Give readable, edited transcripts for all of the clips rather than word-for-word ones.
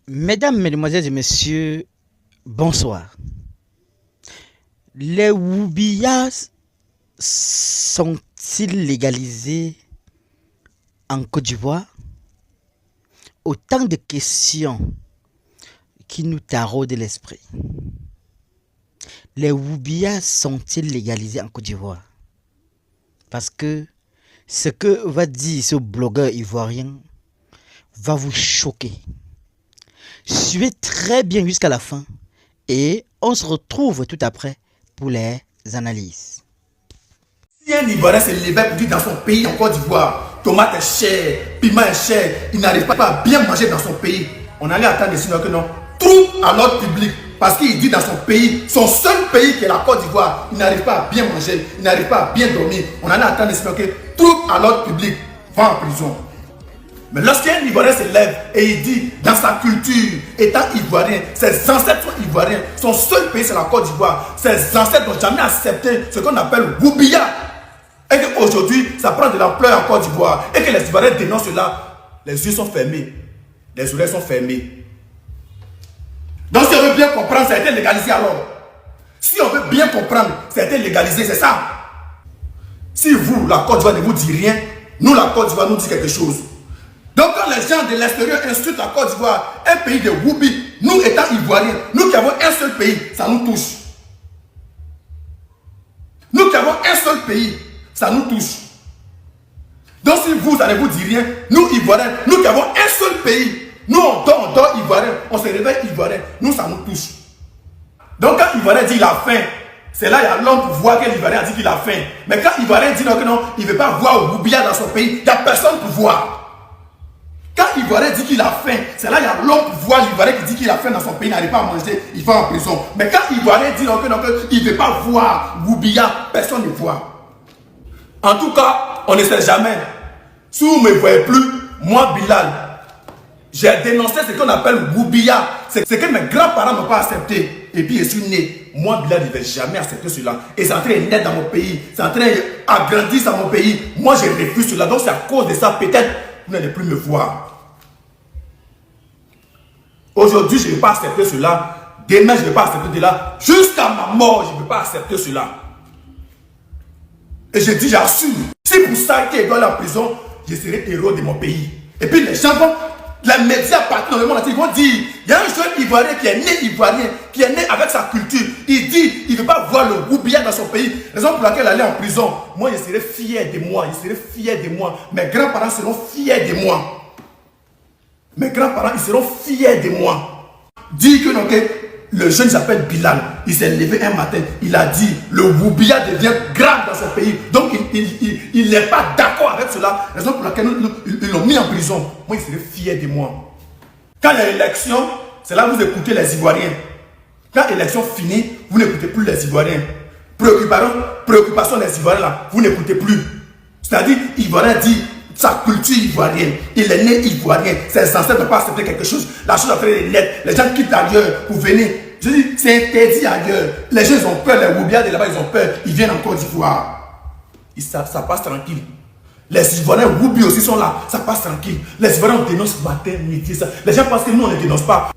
Mesdames, Mesdemoiselles et Messieurs, bonsoir. Les Woubiyas sont-ils légalisés en Côte d'Ivoire? Autant de questions qui nous taraudent l'esprit. Les Woubiyas sont-ils légalisés en Côte d'Ivoire? Parce que ce que va dire ce blogueur ivoirien va vous choquer. Suivez très bien jusqu'à la fin et on se retrouve tout après pour les analyses. Si un Ivoirien se levait pour dire dans son pays, en Côte d'Ivoire, tomate est chère, piment est cher, il n'arrive pas à bien manger dans son pays, on allait attendre sinon que non, trouble à l'ordre public. Parce qu'il dit dans son pays, son seul pays qui est la Côte d'Ivoire, il n'arrive pas à bien manger, il n'arrive pas à bien dormir. On allait attendre sinon que trouble à l'ordre public, va en prison. Mais lorsqu'un Ivoirien se lève et il dit dans sa culture, étant Ivoirien, ses ancêtres sont Ivoiriens, son seul pays c'est la Côte d'Ivoire, ses ancêtres n'ont jamais accepté ce qu'on appelle Woubia. Et qu'aujourd'hui, ça prend de l'ampleur en Côte d'Ivoire. Et que les Ivoiriens dénoncent cela, les yeux sont fermés, les oreilles sont fermées. Donc si on veut bien comprendre, ça a été légalisé alors. Si on veut bien comprendre, ça a été légalisé, c'est ça. Si vous, la Côte d'Ivoire ne vous dit rien, nous, la Côte d'Ivoire, nous dit quelque chose. Donc quand les gens de l'extérieur insultent la Côte d'Ivoire, un pays de Woubi, nous étant Ivoiriens, nous qui avons un seul pays, ça nous touche. Nous qui avons un seul pays, ça nous touche. Donc si vous, ça ne vous dit rien, nous Ivoiriens, nous qui avons un seul pays, nous on dort Ivoirien, on se réveille Ivoirien, nous ça nous touche. Donc quand Ivoirien dit il a faim, c'est là il y a l'homme pour voir que l'Ivoirien a dit qu'il a faim. Mais quand Ivoirien dit non, que non, il ne veut pas voir Woubia dans son pays, il n'y a personne pour voir. Quand Ivoirien dit qu'il a faim, c'est là il y a l'homme pour voir l'Ivoirien qui dit qu'il a faim dans son pays, il n'arrive pas à manger, il va en prison. Mais quand Ivoirien dit non, il ne veut pas voir Woubia, personne ne voit. En tout cas, on ne sait jamais. Si vous ne me voyez plus, moi Bilal, j'ai dénoncé ce qu'on appelle Woubia. C'est ce que mes grands-parents n'ont pas accepté. Et puis je suis né. Moi Bilal, je ne vais jamais accepter cela. Et c'est en train de naître dans mon pays. C'est en train d'agrandir dans mon pays. Moi je refuse cela. Donc c'est à cause de ça, peut-être, vous n'allez plus me voir. Aujourd'hui, je ne vais pas accepter cela. Demain, je ne vais pas accepter cela. Jusqu'à ma mort, je ne vais pas accepter cela. Et je dis, j'assume. C'est pour ça qu'il est dans la prison, je serai héros de mon pays. Et puis les gens vont, les médias partout dans le monde entier, ils vont dire, il y a un jeune Ivoirien qui est né Ivoirien, qui est né avec sa culture. Il dit, il ne veut pas voir le Woubia dans son pays. Raison pour laquelle elle est en prison. Moi, je serai fier de moi. Je serai fier de moi. Mes grands-parents seront fiers de moi. Mes grands-parents, ils seront fiers de moi. Dis que non, que le jeune s'appelle Bilal. Il s'est levé un matin. Il a dit, le Woubia devient grave dans ce pays. Donc, il n'est pas d'accord avec cela. Raison pour laquelle ils l'ont mis en prison. Moi, il serait fier de moi. Quand il y a élection, c'est là que vous écoutez les Ivoiriens. Quand l'élection finit, vous n'écoutez plus les Ivoiriens. Préoccupation des Ivoiriens là, vous n'écoutez plus. C'est-à-dire, Ivoirien dit sa culture ivoirienne. Il est né ivoirien. Ses ancêtres n'ont pas accepté quelque chose. La chose a fait net. Les gens quittent ailleurs pour venir. Je dis, c'est interdit ailleurs. Les gens ils ont peur. Les Woubia de là-bas, ils ont peur. Ils viennent en Côte d'Ivoire. Ça passe tranquille. Les Ivoiriens Woubi aussi sont là. Ça passe tranquille. Les Ivoiriens on dénonce matin, midi. Ça. Les gens pensent que nous on ne dénonce pas.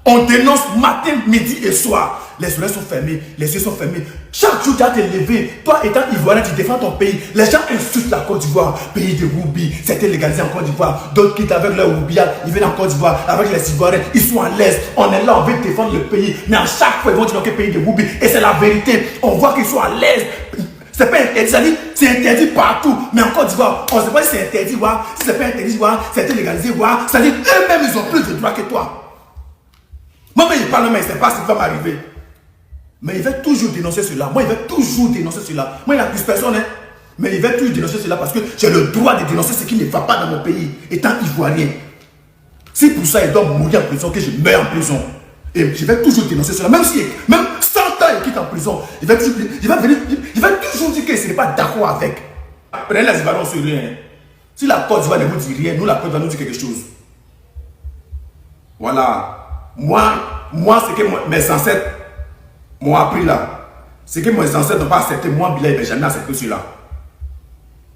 On dénonce matin, midi et soir. Les oreilles sont fermées, les yeux sont fermés. Chaque jour, tu as te levé. Toi, étant Ivoirien, tu défends ton pays. Les gens insultent la Côte d'Ivoire. Pays de Woubi, c'était légalisé en Côte d'Ivoire. D'autres quittent avec leur Woubia, ils viennent en Côte d'Ivoire. Avec les Ivoiriens, ils sont à l'aise. On est là, on veut défendre le pays. Mais à chaque fois, ils vont dire que pays de Woubi. Et c'est la vérité. On voit qu'ils sont à l'aise. C'est pas interdit, c'est interdit partout. Mais en Côte d'Ivoire, on ne sait pas si c'est interdit, si c'est pas interdit, c'est légalisé, c'est-à-dire eux-mêmes, ils ont plus de droits que toi. Moi, il parle, mais il ne sait pas ce qui va m'arriver. Mais il va toujours dénoncer cela. Moi, il va toujours dénoncer cela. Moi, il n'accuse personne, hein. Mais il va toujours dénoncer cela parce que j'ai le droit de dénoncer ce qui ne va pas dans mon pays, étant ivoirien. C'est pour ça qu'il doit mourir en prison, que je meurs en prison. Et je vais toujours dénoncer cela. Même 100 ans il quitte en prison, il va toujours dire qu'il ne serait pas d'accord avec. Prenez les Ivoiriens sur rien. Si la Côte d'Ivoire ne vous dit rien, nous, la Côte d'Ivoire nous dit quelque chose. Voilà. Moi, c'est que mes ancêtres m'ont appris là. C'est que mes ancêtres n'ont pas accepté. Moi, Bilal, il ne va jamais accepter cela.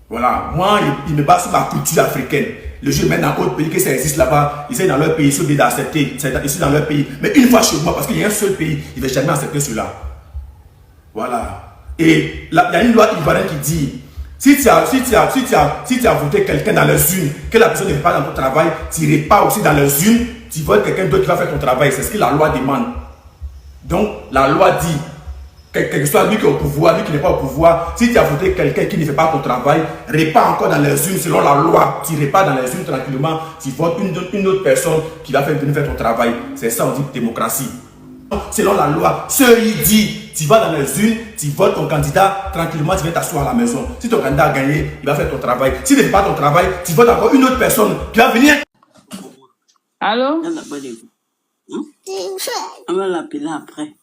Voilà. Moi, il me base sur ma culture africaine. le jeu mène dans d'autres pays, que ça existe là-bas. Ils sont dans leur pays, ils sont obligés d'accepter. Ici dans leur pays. Mais une fois chez moi, parce qu'il y a un seul pays, il ne va jamais accepter cela. Voilà. Et il y a une loi ivoirienne qui dit, si tu as voté quelqu'un dans les unes, que la personne n'est pas dans ton travail, tu n'irais pas aussi dans les unes, tu votes quelqu'un d'autre qui va faire ton travail. C'est ce que la loi demande. Donc, la loi dit, quel que soit lui qui est au pouvoir, lui qui n'est pas au pouvoir, si tu as voté quelqu'un qui ne fait pas ton travail, repars encore dans les unes selon la loi. Tu repars dans les unes tranquillement, tu votes une autre personne qui va venir faire ton travail. C'est ça, on dit démocratie. Selon la loi, il dit, tu vas dans les unes, tu votes ton candidat, tranquillement, tu viens t'asseoir à la maison. Si ton candidat a gagné, il va faire ton travail. S'il ne fait pas ton travail, tu votes encore une autre personne qui va venir. Allô? On va l'appeler après.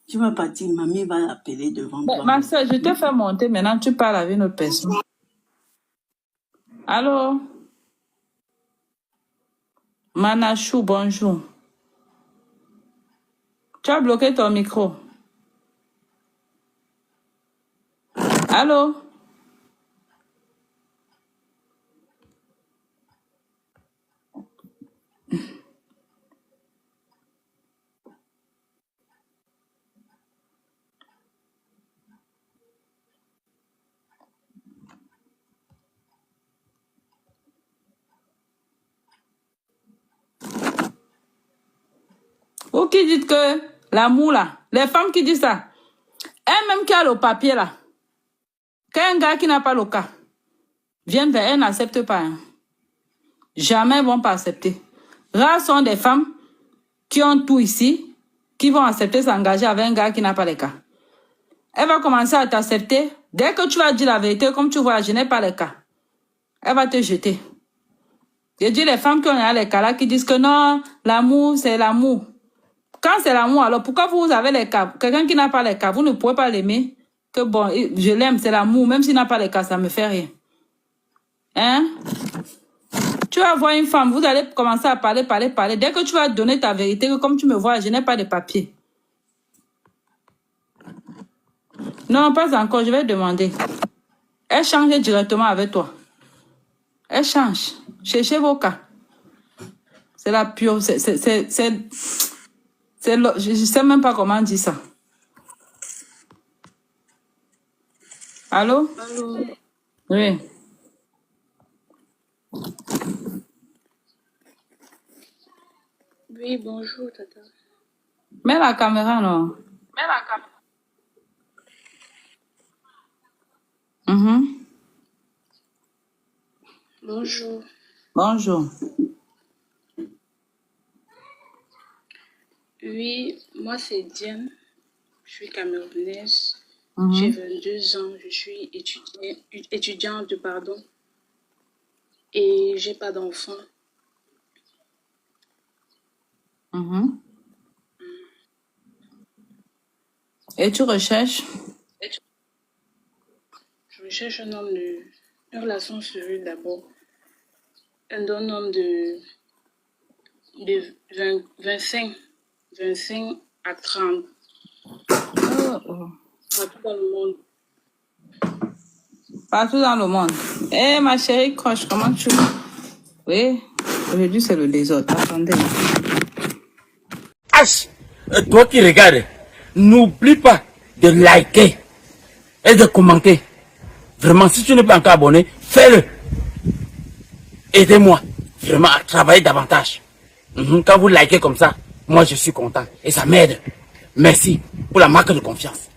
Tu vas partir, mamie va l'appeler devant toi. Ma soeur, je te fais monter, maintenant tu parles avec une autre personne. Allô? Manachou, bonjour. Tu as bloqué ton micro. Allô? Vous qui dites que l'amour là, les femmes qui disent ça, elle-même qui a le papier là, qu'un gars qui n'a pas le cas vient vers elle, n'accepte pas. Hein. Jamais ils vont pas accepter. Rares sont des femmes qui ont tout ici, qui vont accepter s'engager avec un gars qui n'a pas le cas. Elle va commencer à t'accepter. Dès que tu vas dire la vérité, comme tu vois, je n'ai pas le cas. Elle va te jeter. Je dis les femmes qui ont les cas là, qui disent que non, l'amour, c'est l'amour. Quand c'est l'amour, alors pourquoi vous avez les cas? Quelqu'un qui n'a pas les cas, vous ne pouvez pas l'aimer. Que bon, je l'aime, c'est l'amour. Même s'il n'a pas les cas, ça me fait rien. Hein? Tu vas voir une femme, vous allez commencer à parler. Dès que tu vas donner ta vérité, que comme tu me vois, je n'ai pas de papier. Non, pas encore, je vais demander. Elle change directement avec toi. Elle change. Cherchez vos cas. C'est la pure, je ne sais même pas comment dire ça. Allô? Allô? Oui. Oui, bonjour, tata. Mets la caméra, non? Mets la caméra. Bonjour. Bonjour. Oui, moi c'est Diane. Je suis camerounaise. J'ai 22 ans. Je suis étudiante, pardon. Et j'ai pas d'enfant. Et tu recherches? Je recherche un homme une relation sérieuse d'abord. Un homme de 25 à 30. Partout dans le monde. Partout dans le monde. Eh, ma chérie Croche, comment tu vas? Oui, aujourd'hui c'est le désordre. Attendez. H, toi qui regardes, n'oublie pas de liker et de commenter. Vraiment, si tu n'es pas encore abonné, fais-le. Aidez-moi vraiment à travailler davantage. Quand vous likez comme ça, moi je suis content et ça m'aide. Merci pour la marque de confiance.